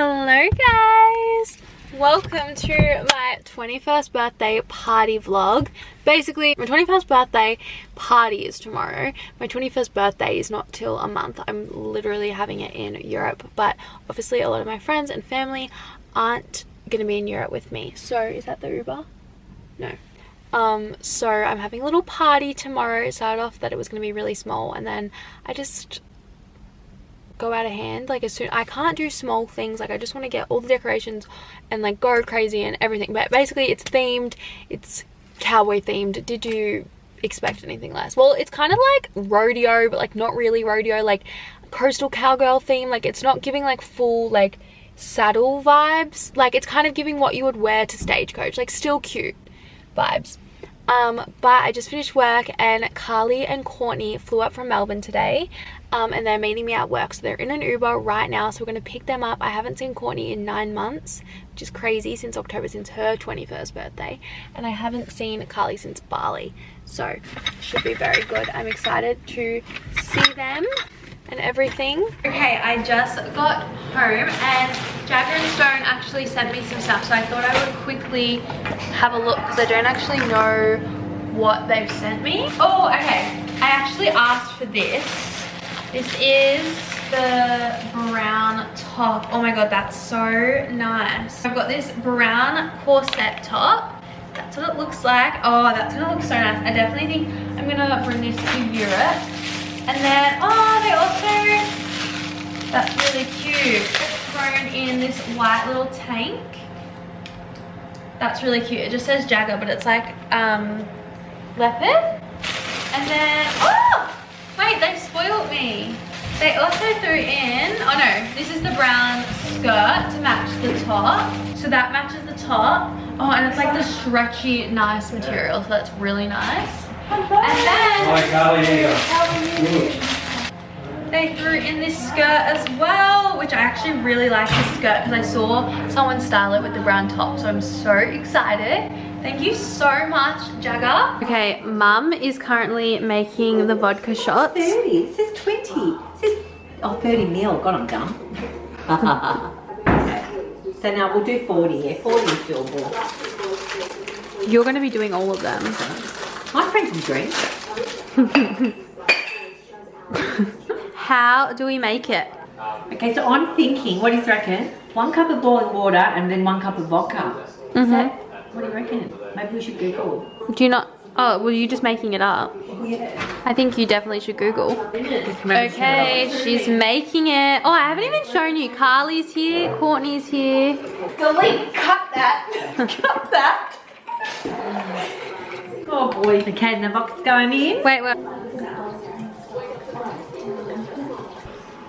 Hello guys! Welcome to my 21st birthday party vlog. Basically, my 21st birthday party is tomorrow. My 21st birthday is not till a month. I'm literally having it in Europe, but obviously a lot of my friends and family aren't gonna be in Europe with me. So, is that the Uber? No. So I'm having a little party tomorrow. It started off that it was gonna be really small, and then I just go out of hand. Like, as soon I can't do small things. Like, I just want to get all the decorations and like go crazy and everything. But basically it's themed, it's cowboy themed. Did you expect anything less? Well, it's kind of like rodeo, but like not really rodeo, like coastal cowgirl theme. Like, it's not giving like full like saddle vibes. Like, it's kind of giving what you would wear to Stagecoach, like still cute vibes. But I just finished work and Carly and Courtney flew up from Melbourne today, and they're meeting me at work, so they're in an Uber right now, so we're going to pick them up. I haven't seen Courtney in 9 months, which is crazy, since October, since her 21st birthday, and I haven't seen Carly since Bali, so should be very good. I'm excited to see them and everything. Okay, I just got home and Jagger and Stone actually sent me some stuff, so I thought I would quickly have a look because I don't actually know what they've sent me. Oh, okay. I actually asked for this. This is the brown top. Oh my god, that's so nice. I've got this brown corset top. That's what it looks like. Oh, that's gonna look so nice. I definitely think I'm gonna bring this to Europe. And then, oh, they also, that's really cute. It's thrown in this white little tank. That's really cute. It just says Jagger, but it's like leopard. And then, oh, wait, they spoiled me. They also threw in, oh no, this is the brown skirt to match the top. So that matches the top. Oh, and it's like the stretchy, nice material, so that's really nice. And then, hi Carly, they threw in this skirt as well, which I actually really like this skirt because I saw someone style it with the brown top, so I'm so excited. Thank you so much, Jagger. Okay, Mum is currently making the vodka shots. 30, it says 20. It says, oh, 30 mil, God, I'm dumb. Okay. So now we'll do 40, yeah, 40 is doable. You're going to be doing all of them. My friends will drink. How do we make it? Okay, so I'm thinking, what do you reckon? 1 cup of boiling water and then 1 cup of vodka. Is that, what do you reckon? Maybe we should Google. Do you not? Oh, well, you're just making it up. Yeah. I think you definitely should Google. Okay, she's making it. Oh, I haven't even shown you. Carly's here, Courtney's here. Delete, cut that. Cut that. Oh boy. Okay, and the vodka's going in. Wait.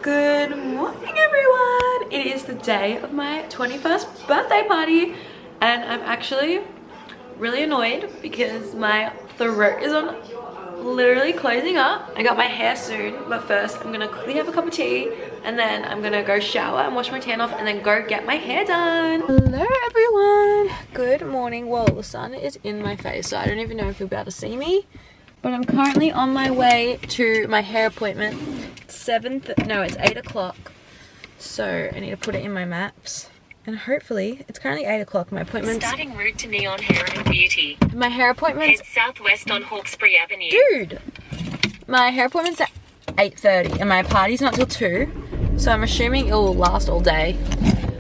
Good morning, everyone. It is the day of my 21st birthday party, and I'm actually really annoyed because my throat is on literally closing up. I got my hair soon, but first I'm gonna quickly have a cup of tea, and then I'm gonna go shower and wash my tan off, and then go get my hair done. Hello everyone, good morning. Well, the sun is in my face, so I don't even know if you'll be able to see me, but I'm currently on my way to my hair appointment. It's 8 o'clock, so I need to put it in my maps. And hopefully, it's currently 8 o'clock. My appointment's... Starting route to Neon Hair and Beauty. My hair appointment's... Head southwest on Hawkesbury Avenue. Dude! My hair appointment's at 8:30 and my party's not till 2. So I'm assuming it'll last all day.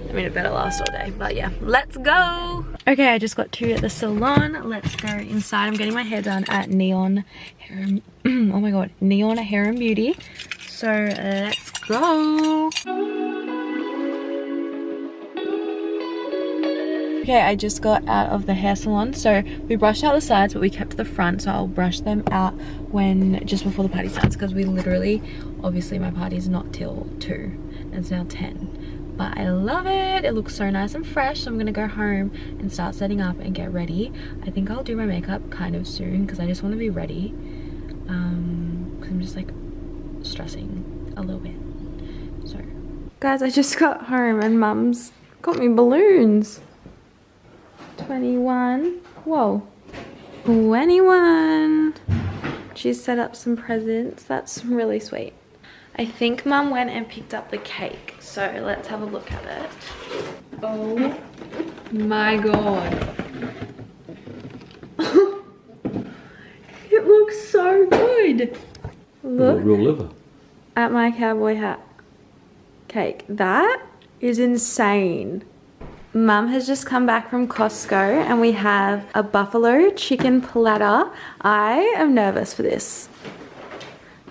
I mean, it better last all day. But yeah, let's go! Okay, I just got to the salon. Let's go inside. I'm getting my hair done at Neon Hair and... oh my god. Neon Hair and Beauty. So, let's go! Okay, I just got out of the hair salon, so we brushed out the sides, but we kept the front, so I'll brush them out when just before the party starts, because we literally, obviously my party is not till 2, and it's now 10, but I love it. It looks so nice and fresh, so I'm gonna go home and start setting up and get ready. I think I'll do my makeup kind of soon, because I just want to be ready, because I'm just like stressing a little bit. So guys, I just got home and Mum's got me balloons. 21. Whoa. 21. She's set up some presents. That's really sweet. I think Mum went and picked up the cake. So let's have a look at it. Oh my god. It looks so good. Look Real liver. at my cowboy hat cake. That is insane. Mum has just come back from Costco and we have a buffalo chicken platter. I am nervous for this.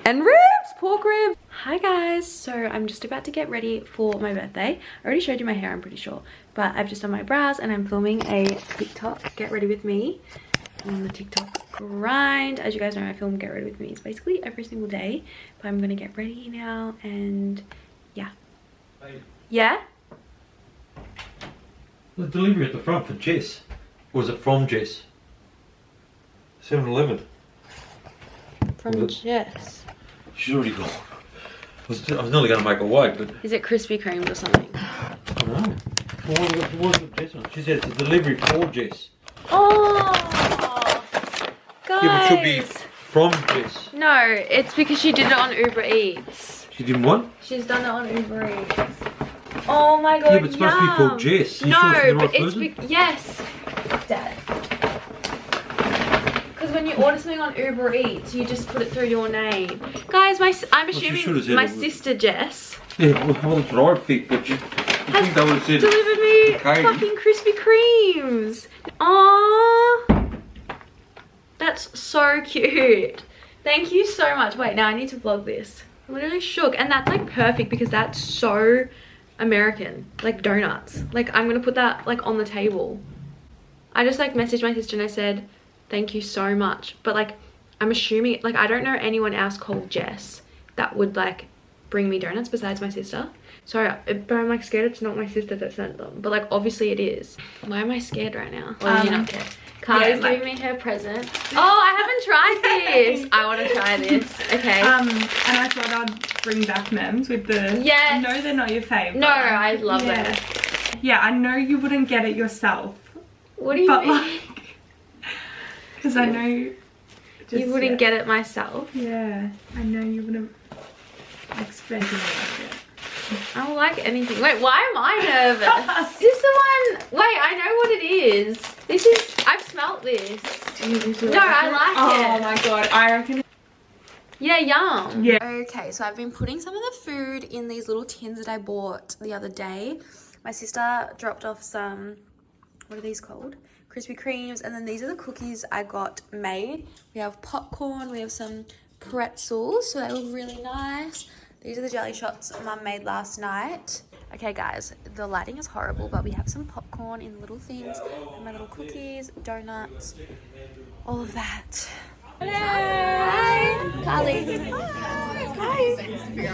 And ribs, pork ribs. Hi guys, so I'm just about to get ready for my birthday. I already showed you my hair, I'm pretty sure. But I've just done my brows and I'm filming a TikTok, Get Ready With Me. I'm on the TikTok grind. As you guys know, I film Get Ready With Me. It's basically every single day. But I'm gonna get ready now and yeah. Hey. Yeah? The delivery at the front for Jess. Or was it from Jess? 7-Eleven. From Jess. She's already gone. I was nearly going to make her wait, but Is it Krispy Kreme or something? I don't know. What was it Jess on? She said it's a delivery for Jess. Oh! Guys! Yeah, but it should be from Jess. No, it's because she did it on Uber Eats. She didn't want? She's done it on Uber Eats. Oh my god, Yeah, but it's supposed to be for Jess. You No, sure it's the but right it's person? yes, Dad. Because when you order something on Uber Eats, you just put it through your name. Guys, I'm she assuming should have said my it was- sister Jess Yeah, well, that's what I think, but you think they would have said delivered me okay. fucking Krispy Kremes. Aww, that's so cute. Thank you so much. Wait, now I need to vlog this. I'm literally shook, and that's like perfect because that's so American, like donuts. Like I'm gonna put that like on the table. I just like messaged my sister and I said thank you so much, but like I'm assuming, like I don't know anyone else called Jess that would like bring me donuts besides my sister. Sorry, but I'm like scared it's not my sister that sent them, but like obviously it is. Why am I scared right now? Or do you not care? Carly's giving me her present. Oh, I haven't tried this. I want to try this. Okay. And I thought I'd bring back memes with the. Yes. I know they're not your favourite. No, I love yeah. it. Yeah, I know you wouldn't get it yourself. What do you But mean? like, because I know. Just, You wouldn't get it myself. Yeah, I know you wouldn't expect it. I don't like anything. Wait, why am I nervous? Is this the one? Wait, I know what it is. This is, I've smelt this. No, I like it. Oh my god, I reckon. Yeah, yum. Yeah. Okay, so I've been putting some of the food in these little tins that I bought the other day. My sister dropped off some, what are these called? Krispy Kremes, and then these are the cookies I got made. We have popcorn, we have some pretzels, so they look really nice. These are the jelly shots Mum made last night. Okay guys, the lighting is horrible, but we have some popcorn in little things, and my little cookies, donuts, all of that. Hello! Hi! Carly. Hi!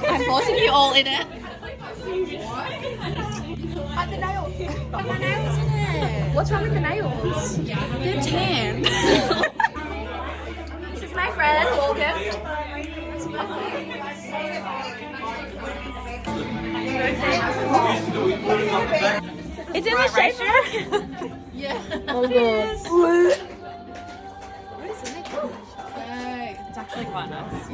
I'm forcing you all in it. The nails. My nails in it. What's wrong with the nails? They're tan. This is my friend, Morgan. It's in the shaper. Yeah. Oh god. It's actually quite nice.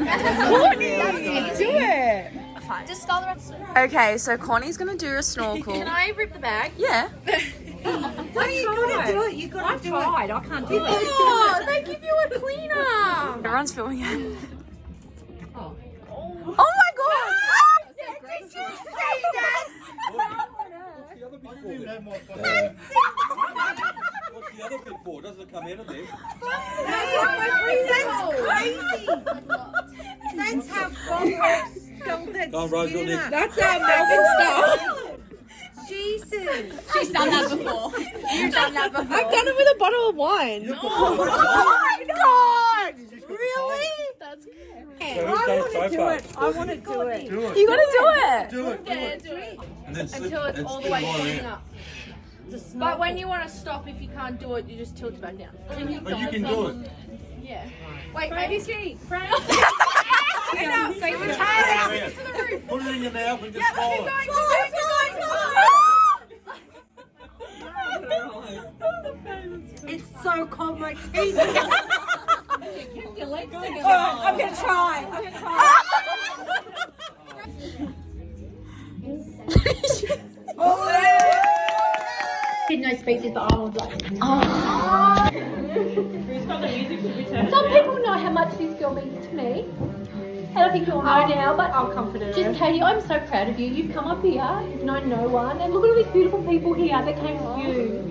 Do it. Fine. Just start the rest. Okay, so Connie's gonna do a snorkel. Can I rip the bag? Yeah. No, you gotta do it. You gotta do it. I can't do it. Oh, they give you a cleaner. Everyone's filming it. Oh my god! Did you see that? What's the other bit for? Doesn't it come out of there? That's crazy. That's how bonkers spelled that. Go on, Rose, you're next. That's our Melbourne style. Jesus. She's done that before. You've done that before. I've done it with a bottle of wine. Oh my god! Really? That's good. I want to do it. I want to do it. Do it. You gotta do it. Do it. Do it. And then Until it's all the way going up. But when you want to stop, if you can't do it, you just tilt it back down. But you can do it. Yeah. Wait, maybe see. Frank. Put it in your mouth and just swallow it. It's so cold, my teeth. I'm gonna try. Did no speeches, but I was like, some people know how much this girl means to me. And I think you all know now, but I'll comfort her. just Katie, I'm so proud of you. You've come up here, you've known no one, and look at all these beautiful people here that came with you.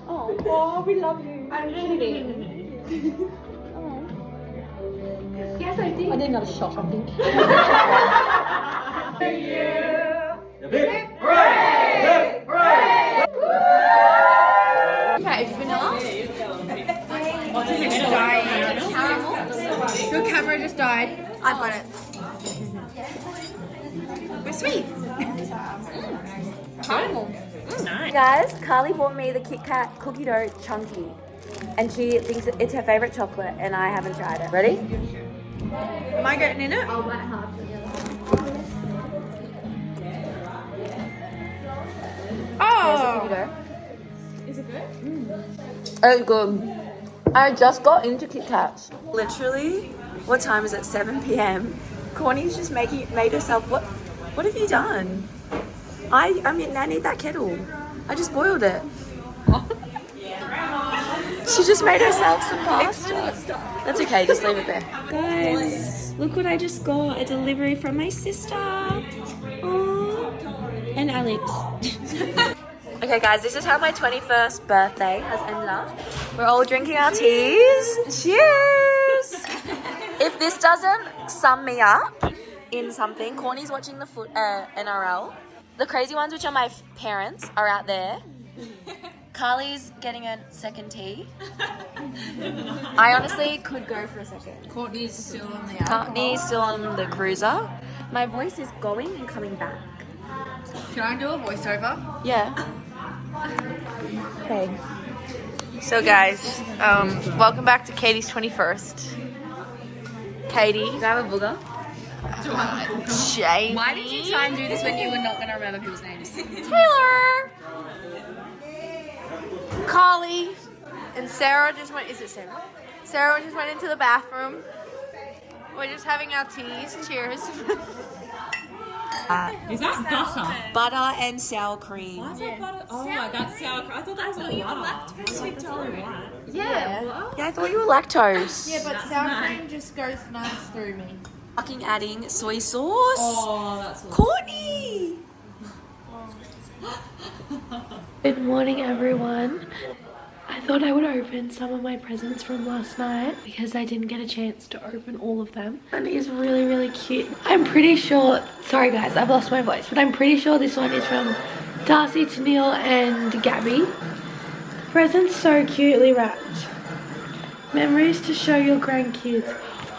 Oh, we love you. I'm kidding. Yes, I did. I need another shot, I think. Okay, vanilla. What's in it? Caramel. Your camera just died. I've got it. We're sweet. Caramel. Guys, Carly bought me the Kit Kat cookie dough chunky, and she thinks it's her favorite chocolate, and I haven't tried it. Ready? Am I getting in it? I'll bite half together. Oh! Is it good? It's good. I just got into Kit Kats. Literally, what time is it? 7 p.m. Corny's just made herself. What have you done? I need that kettle. I just boiled it. She just made herself some pasta. That's okay, just leave it there. Guys, look what I just got. A delivery from my sister. Aww. And Alex. Okay guys, this is how my 21st birthday has ended up. We're all drinking our teas. Cheers! If this doesn't sum me up in something, Corny's watching the NRL. The crazy ones, which are my parents, are out there. Carly's getting a second tea. I honestly could go for a second. Courtney's still on the Courtney's still on the cruiser. My voice is going and coming back. Can I do a voiceover? Yeah. Okay. So guys, welcome back to Katie's 21st. Katie, do I have a booger? Jamie. Why did you try and do this when you were not going to remember people's names? Taylor. Carly. And Sarah just went, is it Sarah? Sarah just went into the bathroom. We're just having our teas. Cheers. Is that butter? Butter and sour cream. Why is that butter? Oh, that's sour cream. I thought that was butter. Yeah, I thought you were lactose. Yeah, but sour cream just goes nice through me. Fucking adding soy sauce. Oh, that's Courtney. Good morning, everyone. I thought I would open some of my presents from last night because I didn't get a chance to open all of them. And it's really, really cute. I'm pretty sure, sorry guys, I've lost my voice, but I'm pretty sure this one is from Darcy, Tennille, and Gabby. The present's so cutely wrapped. Memories to show your grandkids.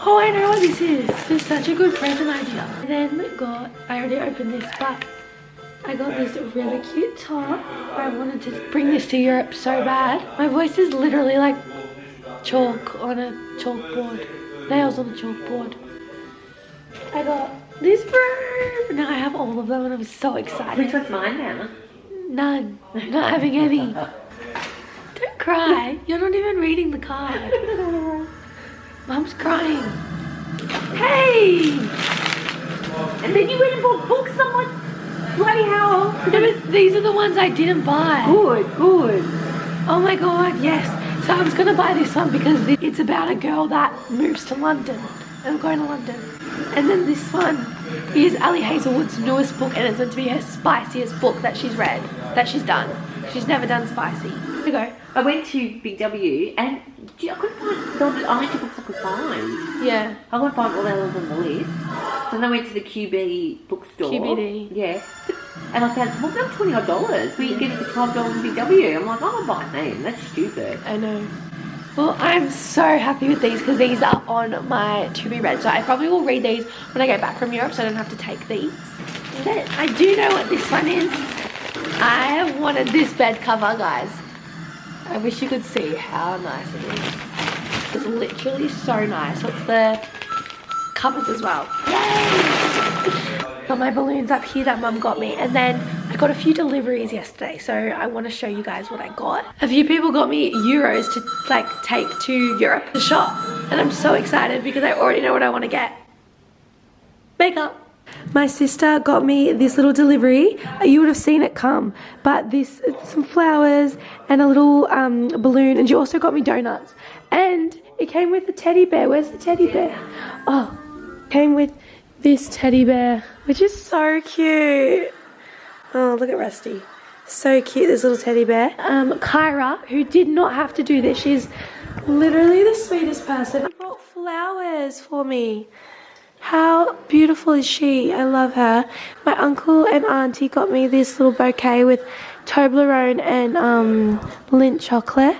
Oh, I know what this is. This is such a good present idea. I then got, I already opened this, but I got this really cute top. I wanted to bring this to Europe so bad. My voice is literally like chalk on a chalkboard. Nails on a chalkboard. I got this robe. Now I have all of them and I'm so excited. Which one's mine now? None. I'm not having any. Don't cry. You're not even reading the card. Mum's crying. Hey! And then you went and bought books. I'm like, bloody hell. No, but these are the ones I didn't buy. Good. Oh my god, yes. So I was going to buy this one because it's about a girl that moves to London. I'm going to London. And then this one is Ali Hazelwood's newest book, and it's meant to be her spiciest book that she's read, that she's done. She's never done spicy. Here we go. I went to Big W and I couldn't find the only two books I could find. Yeah. I couldn't find all the others on the list. So then I went to the QB bookstore. QBD. Yeah. And I found it's more than $20 odd. We get it for $12 at Big W. I'm like, I'm not buying them. That's stupid. I know. Well, I'm so happy with these because these are on my to be read. So I probably will read these when I get back from Europe so I don't have to take these. But I do know what this one is. I have wanted this bed cover, guys. I wish you could see how nice it is. It's literally so nice. What's the covers as well? Yay! Got my balloons up here that Mum got me, and then I got a few deliveries yesterday, so I want to show you guys what I got. A few people got me euros to like take to Europe to shop, and I'm so excited because I already know what I want to get. Makeup. my sister got me this little delivery. You would have seen it come, but some flowers and a little balloon, and she also got me donuts. And it came with a teddy bear. Where's the teddy bear? Oh, came with this teddy bear, which is so cute. Oh, look at Rusty. So cute, this little teddy bear. Kyra, who did not have to do this, she's literally the sweetest person. She brought flowers for me. How beautiful is she? I love her. My uncle and auntie got me this little bouquet with Toblerone and Lindt chocolate.